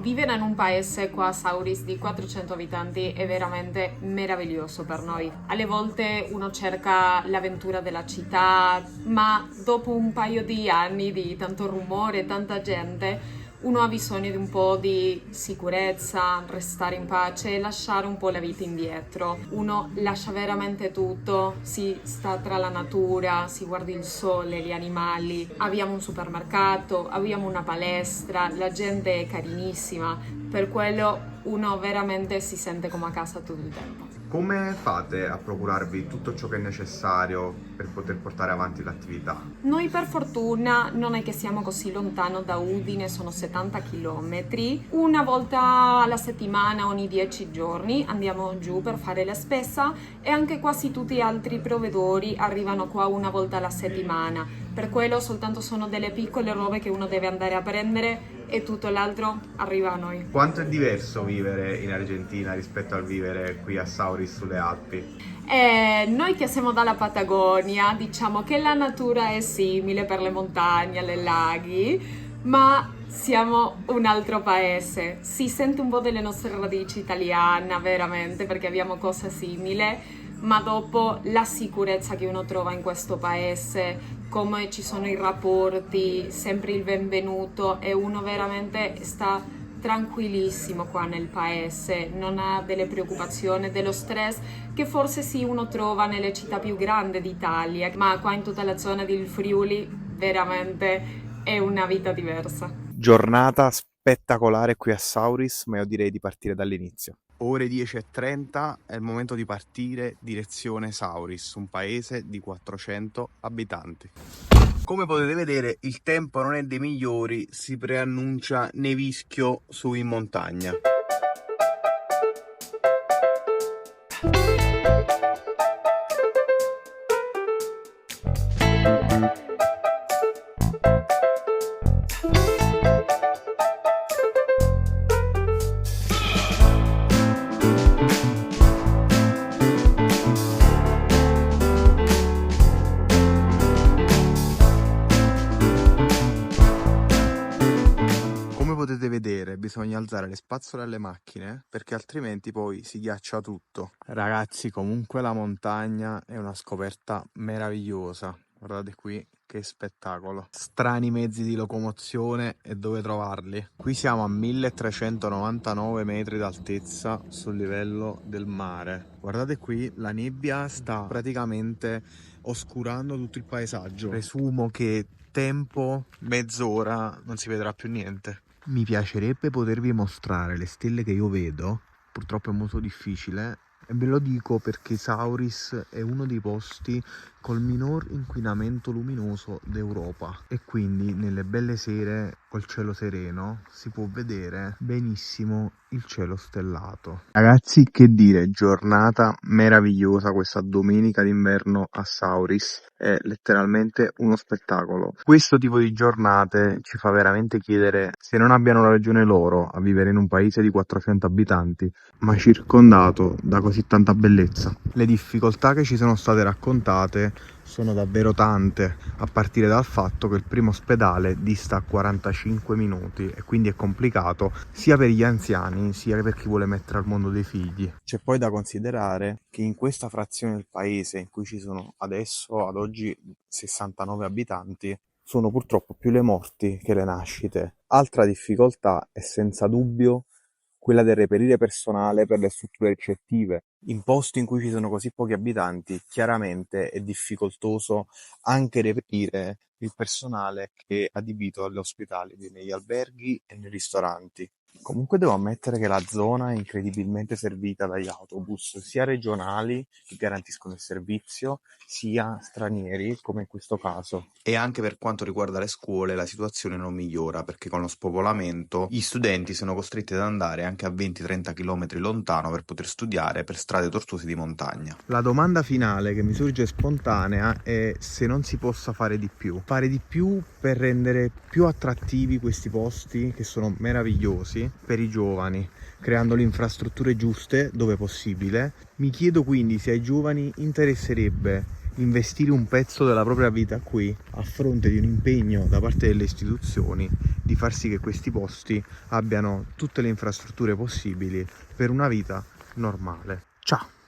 Vivere in un paese qua a Sauris di 400 abitanti è veramente meraviglioso per noi. Alle volte uno cerca l'avventura della città, ma dopo un paio di anni di tanto rumore, tanta gente, uno ha bisogno di un po' di sicurezza, restare in pace e lasciare un po' la vita indietro. Uno lascia veramente tutto, si sta tra la natura, si guarda il sole, gli animali. Abbiamo un supermercato, abbiamo una palestra, la gente è carinissima, per quello uno veramente si sente come a casa tutto il tempo. Come fate a procurarvi tutto ciò che è necessario per poter portare avanti l'attività? Noi per fortuna non è che siamo così lontano da Udine, sono 70 km. Una volta alla settimana, ogni 10 giorni, andiamo giù per fare la spesa e anche quasi tutti gli altri provvedori arrivano qua una volta alla settimana. Per quello soltanto sono delle piccole robe che uno deve andare a prendere e tutto l'altro arriva a noi. Quanto è diverso vivere in Argentina rispetto al vivere qui a Sauris sulle Alpi? Noi che siamo dalla Patagonia, diciamo che la natura è simile per le montagne, le laghi, ma siamo un altro paese. Si sente un po' delle nostre radici italiane, veramente, perché abbiamo cose simili, ma dopo la sicurezza che uno trova in questo paese, come ci sono i rapporti, sempre il benvenuto e uno veramente sta tranquillissimo qua nel paese, non ha delle preoccupazioni, dello stress che forse sì uno trova nelle città più grandi d'Italia, ma qua in tutta la zona del Friuli veramente è una vita diversa. Giornata spettacolare qui a Sauris, ma io direi di partire dall'inizio. Ore 10:30 è il momento di partire direzione Sauris, un paese di 400 abitanti. Come potete vedere il tempo non è dei migliori, si preannuncia nevischio su in montagna. Come potete vedere bisogna alzare le spazzole alle macchine perché altrimenti poi si ghiaccia tutto. Ragazzi, comunque la montagna è una scoperta meravigliosa. Guardate qui che spettacolo. Strani mezzi di locomozione e dove trovarli. Qui siamo a 1399 metri d'altezza sul livello del mare. Guardate qui, la nebbia sta praticamente oscurando tutto il paesaggio. Presumo che tempo mezz'ora non si vedrà più niente. Mi piacerebbe potervi mostrare le stelle che io vedo, purtroppo è molto difficile, e ve lo dico perché Sauris è uno dei posti col minor inquinamento luminoso d'Europa e quindi nelle belle sere col cielo sereno si può vedere benissimo il cielo stellato. Ragazzi, che dire, giornata meravigliosa questa domenica d'inverno a Sauris, è letteralmente uno spettacolo. Questo tipo di giornate ci fa veramente chiedere se non abbiano ragione loro a vivere in un paese di 400 abitanti, ma circondato da così tanta bellezza. Le difficoltà che ci sono state raccontate sono davvero tante, a partire dal fatto che il primo ospedale dista 45 minuti e quindi è complicato sia per gli anziani sia per chi vuole mettere al mondo dei figli. C'è poi da considerare che in questa frazione del paese in cui ci sono adesso, ad oggi, 69 abitanti, sono purtroppo più le morti che le nascite. Altra difficoltà è senza dubbio quella del reperire personale per le strutture ricettive. In posti in cui ci sono così pochi abitanti, chiaramente è difficoltoso anche reperire il personale che è adibito alle ospitali negli alberghi e nei ristoranti. Comunque devo ammettere che la zona è incredibilmente servita dagli autobus, sia regionali che garantiscono il servizio, sia stranieri, come in questo caso. E anche per quanto riguarda le scuole la situazione non migliora, perché con lo spopolamento gli studenti sono costretti ad andare anche a 20-30 km lontano per poter studiare per strade tortuose di montagna. La domanda finale che mi sorge spontanea è se non si possa fare di più. Fare di più per rendere più attrattivi questi posti che sono meravigliosi per i giovani, creando le infrastrutture giuste dove possibile. Mi chiedo quindi se ai giovani interesserebbe investire un pezzo della propria vita qui a fronte di un impegno da parte delle istituzioni di far sì che questi posti abbiano tutte le infrastrutture possibili per una vita normale. Ciao!